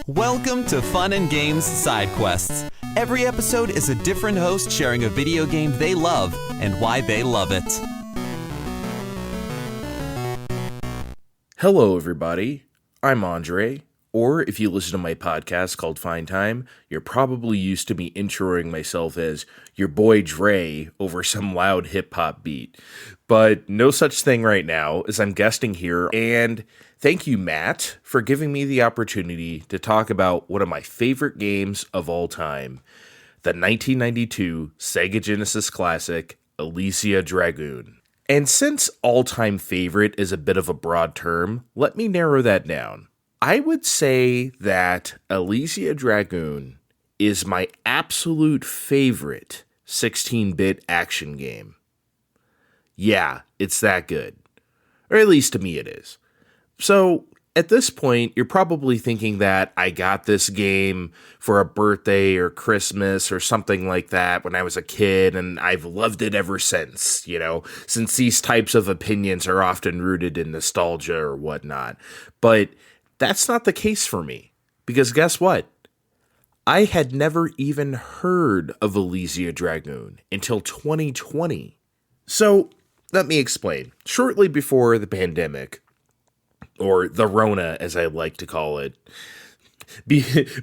Welcome to Fun and Games Side Quests. Every episode is a different host sharing a video game they love and why they love it. Hello, everybody. I'm Andre, or if you listen to my podcast called Fine Time, you're probably used to me introing myself as your boy Dre over some loud hip-hop beat. But no such thing right now, as I'm guesting here, and thank you, Matt, for giving me the opportunity to talk about one of my favorite games of all time, the 1992 Sega Genesis classic, Alisia Dragoon. And since all-time favorite is a bit of a broad term, let me narrow that down. I would say that Alisia Dragoon is my absolute favorite 16-bit action game. Yeah, it's that good. Or at least to me it is. So, at this point, you're probably thinking that I got this game for a birthday or Christmas or something like that when I was a kid, and I've loved it ever since, since these types of opinions are often rooted in nostalgia or whatnot. But that's not the case for me, because guess what? I had never even heard of Alisia Dragoon until 2020. So, let me explain. Shortly before the pandemic, or the Rona, as I like to call it.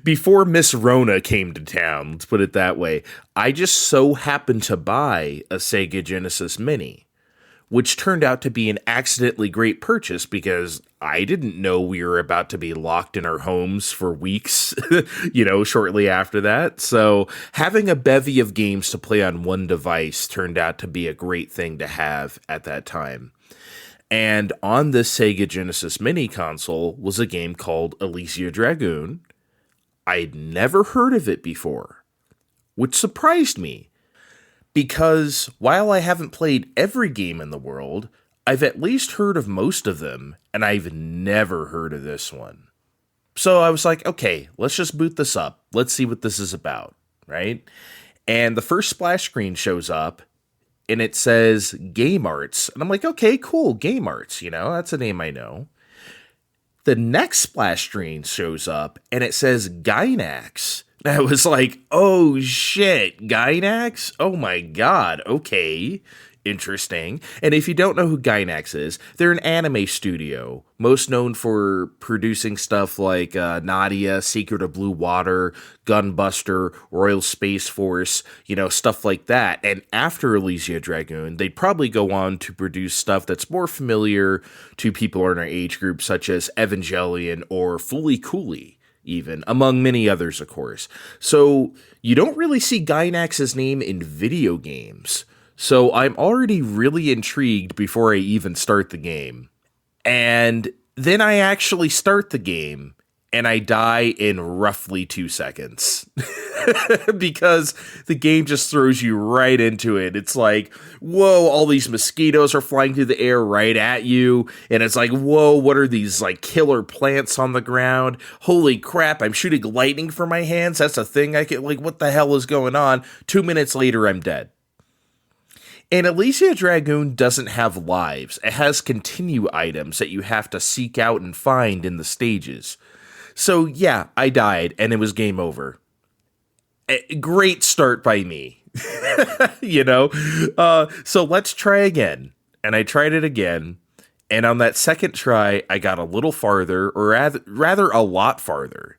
Before Miss Rona came to town, let's put it that way, I just so happened to buy a Sega Genesis Mini, which turned out to be an accidentally great purchase because I didn't know we were about to be locked in our homes for weeks, shortly after that. So having a bevy of games to play on one device turned out to be a great thing to have at that time. And on this Sega Genesis Mini console was a game called Alisia Dragoon. I'd never heard of it before, which surprised me, because while I haven't played every game in the world, I've at least heard of most of them, and I've never heard of this one. So I was like, okay, let's just boot this up. Let's see what this is about, right? And the first splash screen shows up, and it says Game Arts. And I'm like, okay, cool, Game Arts, that's a name I know. The next splash screen shows up, and it says Gynax. And I was like, oh shit, Gynax? Oh my god, okay, interesting. And if you don't know who Gynax is, they're an anime studio, most known for producing stuff like Nadia, Secret of Blue Water, Gunbuster, Royal Space Force, stuff like that. And after Alisia Dragoon, they'd probably go on to produce stuff that's more familiar to people in our age group, such as Evangelion or Fooly Cooly, even, among many others, of course. So you don't really see Gynax's name in video games. So I'm already really intrigued before I even start the game. And then I actually start the game, and I die in roughly 2 seconds. Because the game just throws you right into it. It's like, whoa, all these mosquitoes are flying through the air right at you. And it's like, whoa, what are these killer plants on the ground? Holy crap, I'm shooting lightning from my hands. That's a thing I can, what the hell is going on? 2 minutes later, I'm dead. And Alisia Dragoon doesn't have lives. It has continue items that you have to seek out and find in the stages. So yeah, I died, and it was game over. Great start by me. So let's try again. And I tried it again. And on that second try, I got a little farther, or rather a lot farther,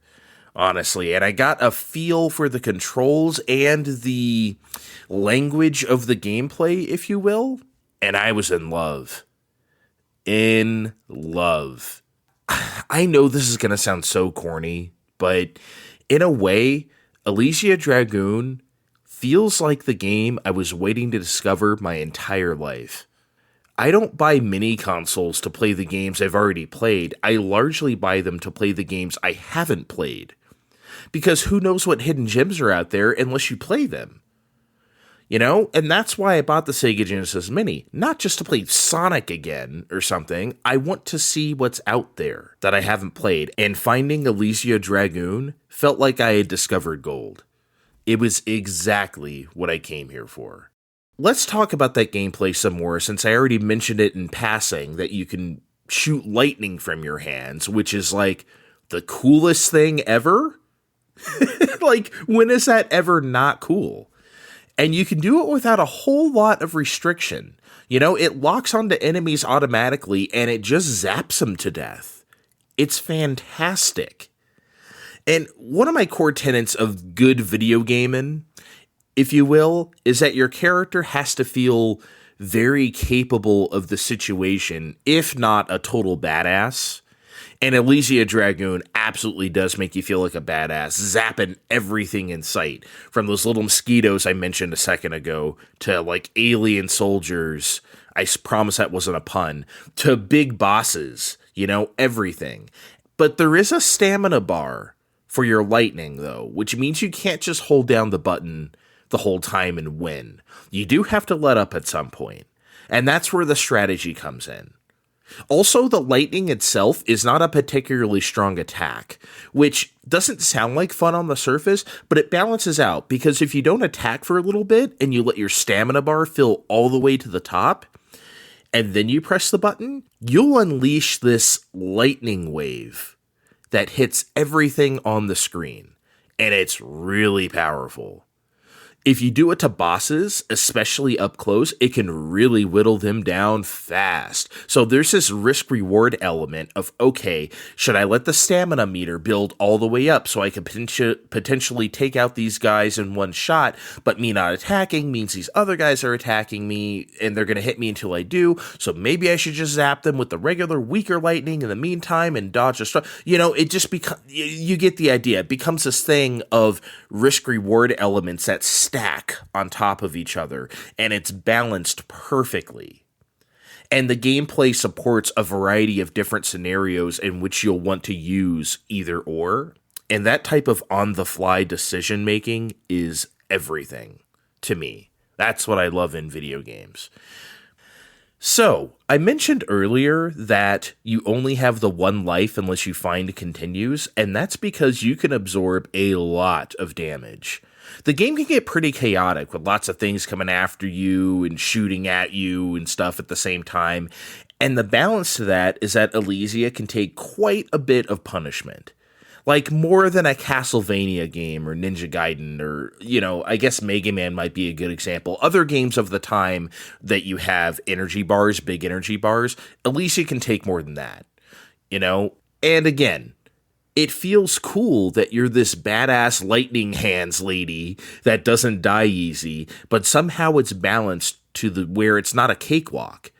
honestly. And I got a feel for the controls and the language of the gameplay, if you will. And I was in love. In love. I know this is going to sound so corny, but in a way, Alisia Dragoon feels like the game I was waiting to discover my entire life. I don't buy mini consoles to play the games I've already played. I largely buy them to play the games I haven't played. Because who knows what hidden gems are out there unless you play them. And that's why I bought the Sega Genesis Mini. Not just to play Sonic again or something. I want to see what's out there that I haven't played. And finding Alisia Dragoon felt like I had discovered gold. It was exactly what I came here for. Let's talk about that gameplay some more, since I already mentioned it in passing, that you can shoot lightning from your hands, which is the coolest thing ever? Like, when is that ever not cool? And you can do it without a whole lot of restriction. You know, it locks onto enemies automatically and it just zaps them to death. It's fantastic. And one of my core tenets of good video gaming, if you will, is that your character has to feel very capable of the situation, if not a total badass. And Alisia Dragoon absolutely does make you feel like a badass, zapping everything in sight. From those little mosquitoes I mentioned a second ago, to like alien soldiers, I promise that wasn't a pun, to big bosses, you know, everything. But there is a stamina bar for your lightning, though, which means you can't just hold down the button the whole time and win. You do have to let up at some point. And that's where the strategy comes in. Also, the lightning itself is not a particularly strong attack, which doesn't sound like fun on the surface, but it balances out, because if you don't attack for a little bit and you let your stamina bar fill all the way to the top, and then you press the button, you'll unleash this lightning wave that hits everything on the screen, and it's really powerful. If you do it to bosses, especially up close, it can really whittle them down fast. So there's this risk-reward element of, okay, should I let the stamina meter build all the way up so I can potentially take out these guys in one shot, but me not attacking means these other guys are attacking me, and they're going to hit me until I do, so maybe I should just zap them with the regular, weaker lightning in the meantime and dodge a strike. You know, it just becomes, you get the idea. It becomes this thing of risk-reward elements that stack on top of each other, and it's balanced perfectly. And the gameplay supports a variety of different scenarios in which you'll want to use either or, and that type of on-the-fly decision-making is everything to me. That's what I love in video games. So, I mentioned earlier that you only have the one life unless you find continues, and that's because you can absorb a lot of damage. The game can get pretty chaotic with lots of things coming after you and shooting at you and stuff at the same time, and the balance to that is that Alisia can take quite a bit of punishment. Like, more than a Castlevania game or Ninja Gaiden or, you know, I guess Mega Man might be a good example. Other games of the time that you have energy bars, big energy bars, Alisia can take more than that, you know? And again, it feels cool that you're this badass lightning hands lady that doesn't die easy, but somehow it's balanced to where it's not a cakewalk.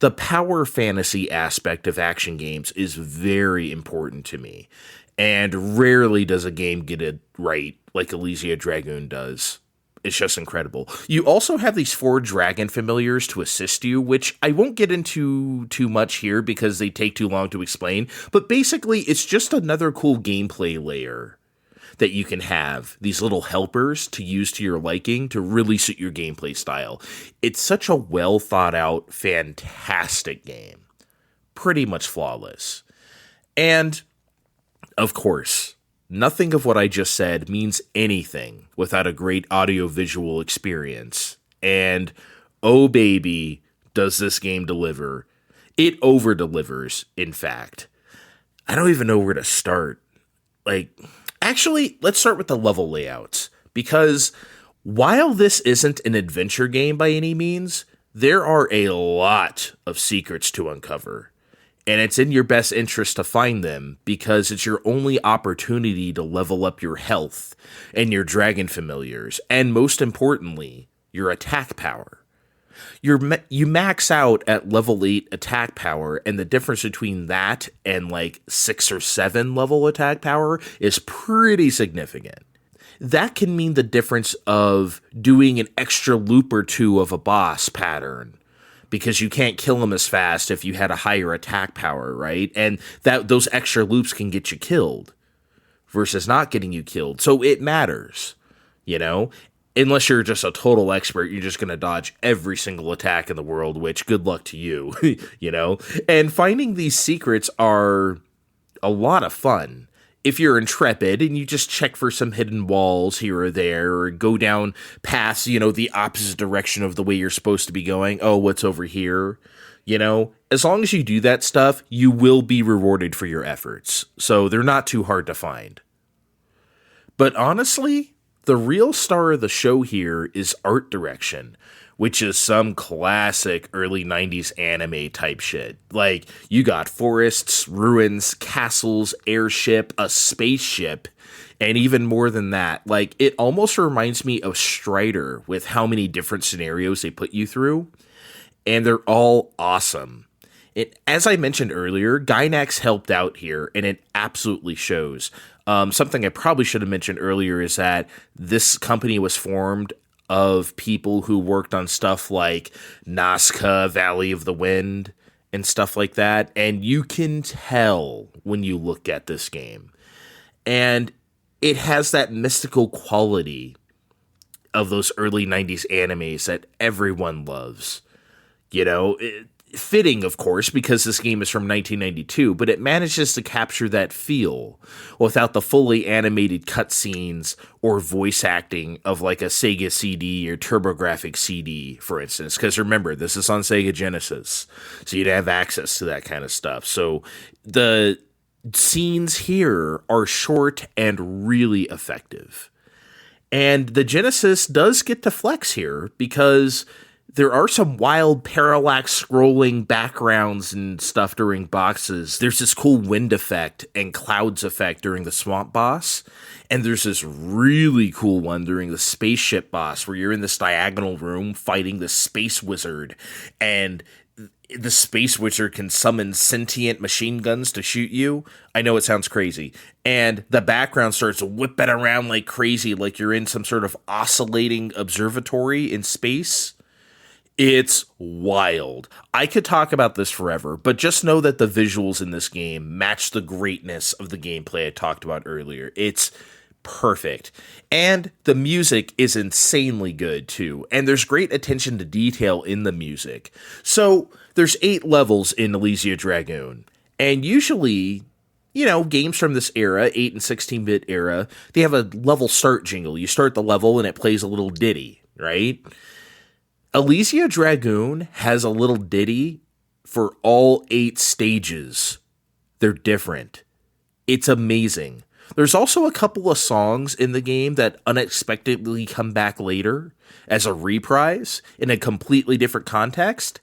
The power fantasy aspect of action games is very important to me. And rarely does a game get it right like Alisia Dragoon does. It's just incredible. You also have these 4 dragon familiars to assist you, which I won't get into too much here because they take too long to explain. But basically, it's just another cool gameplay layer that you can have. These little helpers to use to your liking to really suit your gameplay style. It's such a well thought out, fantastic game. Pretty much flawless. And of course, nothing of what I just said means anything without a great audiovisual experience. And, oh baby, does this game deliver. It over-delivers, in fact. I don't even know where to start. Actually, let's start with the level layouts. Because while this isn't an adventure game by any means, there are a lot of secrets to uncover. And it's in your best interest to find them because it's your only opportunity to level up your health and your dragon familiars, and most importantly, your attack power. You max out at level 8 attack power, and the difference between that and like 6 or 7 level attack power is pretty significant. That can mean the difference of doing an extra loop or two of a boss pattern, because you can't kill them as fast if you had a higher attack power, right? And those extra loops can get you killed versus not getting you killed. So it matters, you know? Unless you're just a total expert, you're just going to dodge every single attack in the world, which good luck to you, you know? And finding these secrets are a lot of fun. If you're intrepid and you just check for some hidden walls here or there, or go down past, you know, the opposite direction of the way you're supposed to be going. Oh, what's over here? You know, as long as you do that stuff, you will be rewarded for your efforts. So they're not too hard to find. But honestly, the real star of the show here is art direction, which is some classic early 90s anime type shit. Like, you got forests, ruins, castles, airship, a spaceship, and even more than that. Like, it almost reminds me of Strider with how many different scenarios they put you through, and they're all awesome. As I mentioned earlier, Gainax helped out here, and it absolutely shows. Something I probably should have mentioned earlier is that this company was formed of people who worked on stuff like Nazca, Valley of the Wind, and stuff like that. And you can tell when you look at this game. And it has that mystical quality of those early 90s animes that everyone loves. You know, fitting, of course, because this game is from 1992, but it manages to capture that feel without the fully animated cutscenes or voice acting of like a Sega CD or TurboGrafx CD, for instance. Because remember, this is on Sega Genesis, so you'd have access to that kind of stuff. So the scenes here are short and really effective. And the Genesis does get to flex here because there are some wild parallax scrolling backgrounds and stuff during boxes. There's this cool wind effect and clouds effect during the swamp boss. And there's this really cool one during the spaceship boss where you're in this diagonal room fighting the space wizard. And the space wizard can summon sentient machine guns to shoot you. I know it sounds crazy. And the background starts whipping around like crazy, like you're in some sort of oscillating observatory in space. It's wild. I could talk about this forever, but just know that the visuals in this game match the greatness of the gameplay I talked about earlier. It's perfect. And the music is insanely good, too. And there's great attention to detail in the music. So there's 8 levels in Alisia Dragoon. And usually, you know, games from this era, 8 and 16-bit era, they have a level start jingle. You start the level and it plays a little ditty, right? Alisia Dragoon has a little ditty for all 8 stages. They're different. It's amazing. There's also a couple of songs in the game that unexpectedly come back later as a reprise in a completely different context.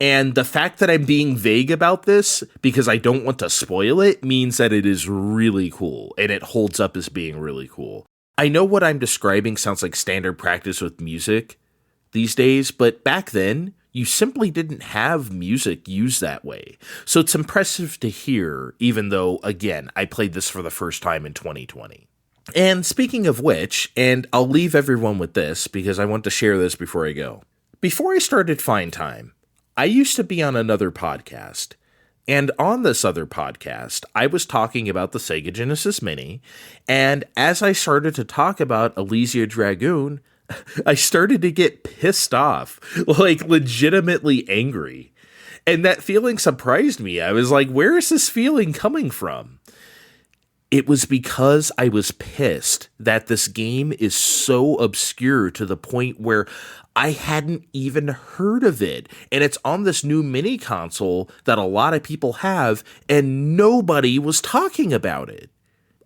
And the fact that I'm being vague about this because I don't want to spoil it means that it is really cool and it holds up as being really cool. I know what I'm describing sounds like standard practice with music these days, but back then, you simply didn't have music used that way. So it's impressive to hear, even though, again, I played this for the first time in 2020. And speaking of which, and I'll leave everyone with this because I want to share this before I go. Before I started Fine Time, I used to be on another podcast. And on this other podcast, I was talking about the Sega Genesis Mini, and as I started to talk about Alisia Dragoon, I started to get pissed off, like legitimately angry. And that feeling surprised me. I was like, where is this feeling coming from? It was because I was pissed that this game is so obscure to the point where I hadn't even heard of it. And it's on this new mini console that a lot of people have, and nobody was talking about it.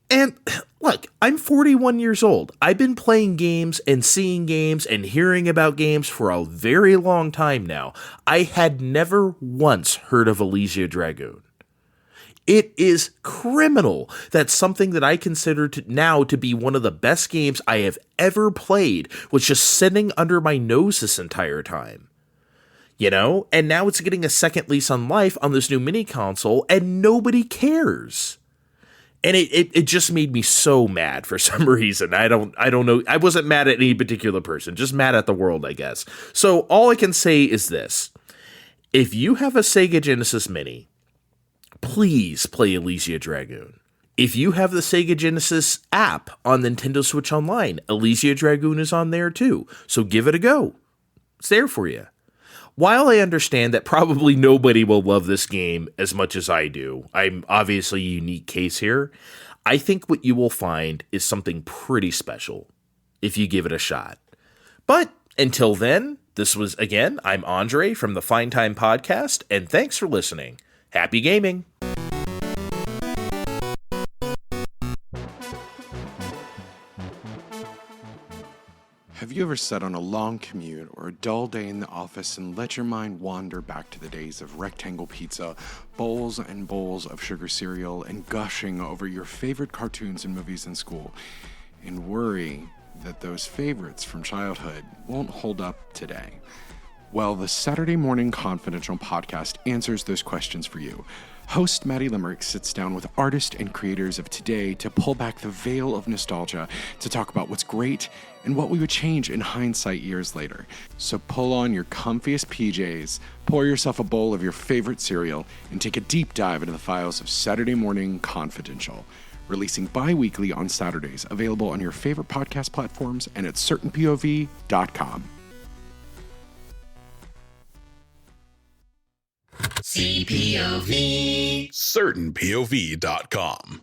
And look, I'm 41 years old. I've been playing games and seeing games and hearing about games for a very long time now. I had never once heard of Alisia Dragoon. It is criminal that something that I consider now to be one of the best games I have ever played was just sitting under my nose this entire time. You know? And now it's getting a second lease on life on this new mini console and nobody cares. And it just made me so mad for some reason. I don't know. I wasn't mad at any particular person, just mad at the world, I guess. So all I can say is this. If you have a Sega Genesis Mini, please play Alisia Dragoon. If you have the Sega Genesis app on Nintendo Switch Online, Alisia Dragoon is on there too. So give it a go. It's there for you. While I understand that probably nobody will love this game as much as I do, I'm obviously a unique case here, I think what you will find is something pretty special if you give it a shot. But until then, This was, again, I'm Andre from the Fine Time Podcast, and thanks for listening. Happy gaming! Have you ever sat on a long commute or a dull day in the office and let your mind wander back to the days of rectangle pizza, bowls and bowls of sugar cereal, and gushing over your favorite cartoons and movies in school, and worry that those favorites from childhood won't hold up today? Well, the Saturday Morning Confidential podcast answers those questions for you. Host Maddie Limerick sits down with artists and creators of today to pull back the veil of nostalgia to talk about what's great and what we would change in hindsight years later. So pull on your comfiest PJs, pour yourself a bowl of your favorite cereal, and take a deep dive into the files of Saturday Morning Confidential. Releasing bi-weekly on Saturdays, available on your favorite podcast platforms and at certainpov.com. CPOV. CertainPOV.com.